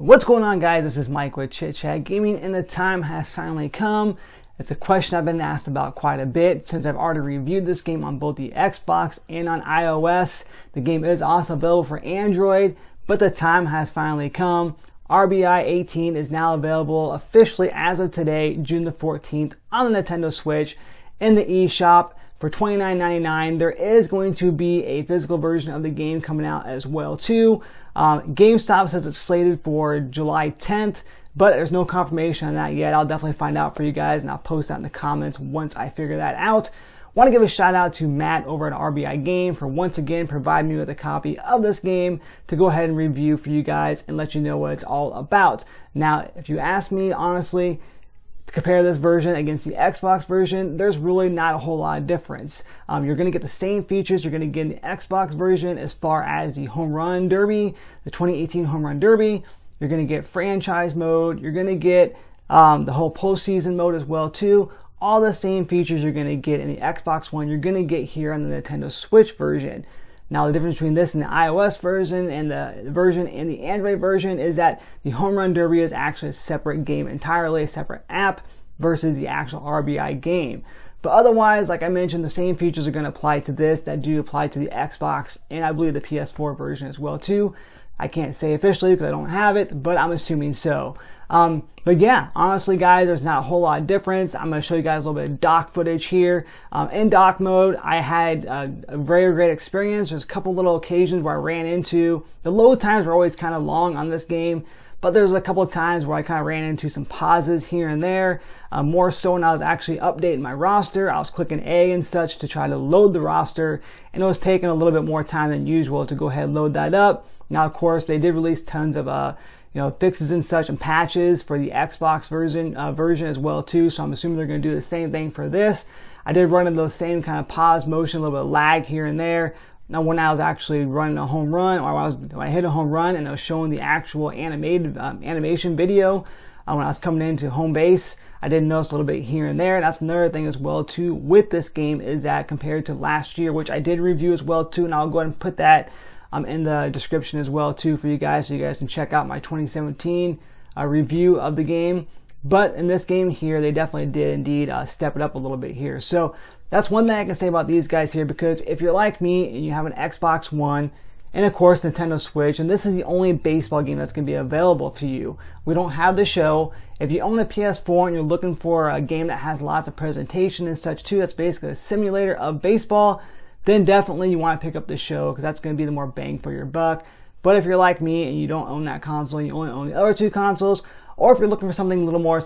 What's going on, guys? This is Mike with Chit Chat Gaming, and the time has finally come. It's a question I've been asked about quite a bit since I've already reviewed this game on both the Xbox and on iOS. The game is also available for Android, but the time has finally come. RBI 18 is now available officially as of today, June the 14th, on the Nintendo Switch in the eShop for $29.99. There is going to be a physical version of the game coming out as well too. GameStop says it's slated for July 10th, but there's no confirmation on that yet. I'll definitely find out for you guys, and I'll post that in the comments once I figure that out. Want to give a shout out to Matt over at R.B.I. Game for once again providing me with a copy of this game to go ahead and review for you guys and let you know what it's all about. Now, if you ask me honestly, to compare this version against the Xbox version, there's really not a whole lot of difference. You're going to get the same features you're going to get in the Xbox version as far as the Home Run Derby, the 2018 Home Run Derby. You're going to get franchise mode. You're going to get the whole postseason mode as well too. All the same features you're going to get in the Xbox One, you're going to get here on the Nintendo Switch version. Now, the difference between this and the iOS version and the Android version is that the Home Run Derby is actually a separate game entirely, a separate app versus the actual RBI game. But otherwise, like I mentioned, the same features are going to apply to this that do apply to the Xbox and I believe the PS4 version as well too. I can't say officially because I don't have it, but I'm assuming so. But yeah, honestly guys, there's not a whole lot of difference. I'm going to show you guys a little bit of dock footage here. In dock mode, I had a very great experience. There's a couple little occasions where I ran into, the load times were always kind of long on this game, but there's a couple of times where I kind of ran into some pauses here and there. More so when I was actually updating my roster. I was clicking A and such to try to load the roster, and it was taking a little bit more time than usual to go ahead and load that up. Now, of course, they did release tons of fixes and such and patches for the Xbox version as well too. So I'm assuming they're going to do the same thing for this. I did run into those same kind of pause motion, a little bit of lag here and there. Now, when I was actually running a home run, or when I hit a home run and I was showing the actual animation video when I was coming into home base, I did notice a little bit here and there. That's another thing as well too with this game, is that compared to last year, which I did review as well too, and I'll go ahead and put that in the description as well too for you guys, so you guys can check out my 2017 review of the game. But in this game here, they definitely did indeed step it up a little bit here. So that's one thing I can say about these guys here, because if you're like me and you have an Xbox One and of course Nintendo Switch, and this is the only baseball game that's going to be available to you, we don't have the show. If you own a PS4 and you're looking for a game that has lots of presentation and such too, that's basically a simulator of baseball, then definitely you want to pick up the show, because that's going to be the more bang for your buck. But if you're like me and you don't own that console, you only own the other two consoles, or if you're looking for something a little more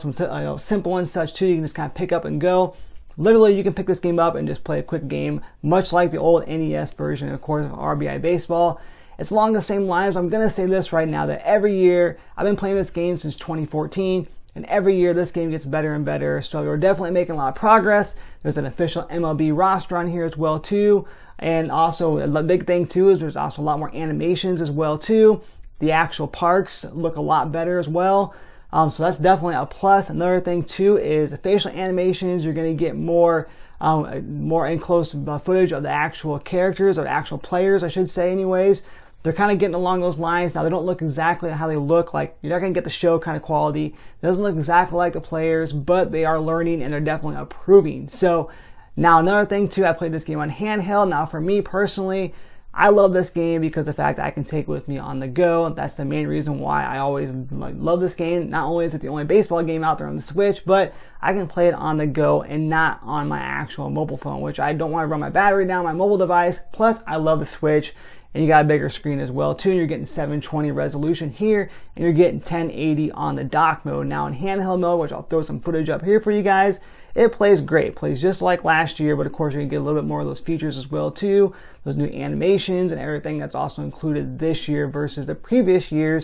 simple and such too, you can just kind of pick up and go. Literally, you can pick this game up and just play a quick game, much like the old NES version, of course, of RBI Baseball. It's along the same lines. I'm going to say this right now, that every year, I've been playing this game since 2014, and every year this game gets better and better. So we're definitely making a lot of progress. There's an official MLB roster on here as well too. And also a big thing too is there's also a lot more animations as well too. The actual parks look a lot better as well. So that's definitely a plus. Another thing too is the facial animations. You're going to get more in close footage of the actual characters, or the actual players, I should say anyways. They're kind of getting along those lines. Now, they don't look exactly how they look like. You're not going to get the show kind of quality. It doesn't look exactly like the players, but they are learning and they're definitely improving. So now another thing too, I played this game on handheld. Now for me personally, I love this game because of the fact that I can take it with me on the go. That's the main reason why I always love this game. Not only is it the only baseball game out there on the Switch, but I can play it on the go and not on my actual mobile phone, which I don't want to run my battery down my mobile device. Plus, I love the Switch. And you got a bigger screen as well too. You're getting 720 resolution here, and you're getting 1080 on the dock mode. Now in handheld mode, which I'll throw some footage up here for you guys, it plays great. It plays just like last year, but of course you're gonna get a little bit more of those features as well too. Those new animations and everything that's also included this year versus the previous years.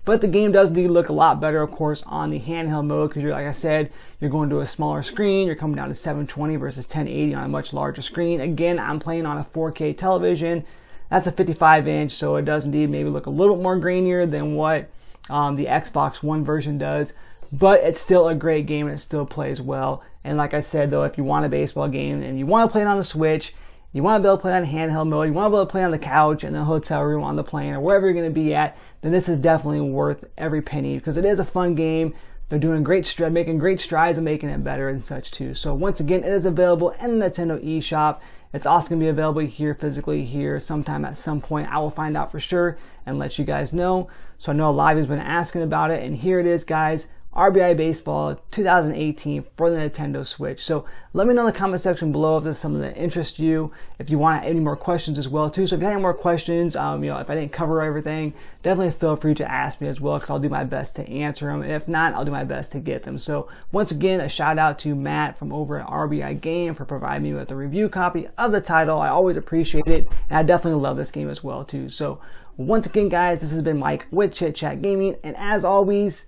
But the game does indeed look a lot better, of course, on the handheld mode, because you're, like I said, you're going to a smaller screen. You're coming down to 720 versus 1080 on a much larger screen. Again, I'm playing on a 4K television. That's a 55-inch, so it does indeed maybe look a little more grainier than what the Xbox One version does. But it's still a great game, and it still plays well. And like I said, though, if you want a baseball game and you want to play it on the Switch, you want to be able to play on handheld mode, you want to be able to play on the couch, in the hotel room, on the plane, or wherever you're going to be at, then this is definitely worth every penny because it is a fun game. They're doing making great strides and making it better and such too. So once again, it is available in the Nintendo eShop. It's also going to be available here physically here sometime at some point. I will find out for sure and let you guys know. So I know a lot of you have been asking about it, and here it is, guys. RBI Baseball 2018 for the Nintendo Switch. So let me know in the comment section below if this is something that interests you, if you want any more questions as well too. So if you have any more questions, if I didn't cover everything, definitely feel free to ask me as well because I'll do my best to answer them. And if not, I'll do my best to get them. So once again, a shout out to Matt from over at RBI Game for providing me with a review copy of the title. I always appreciate it, and I definitely love this game as well too. So once again, guys, this has been Mike with Chit Chat Gaming, and as always,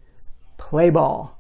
play ball.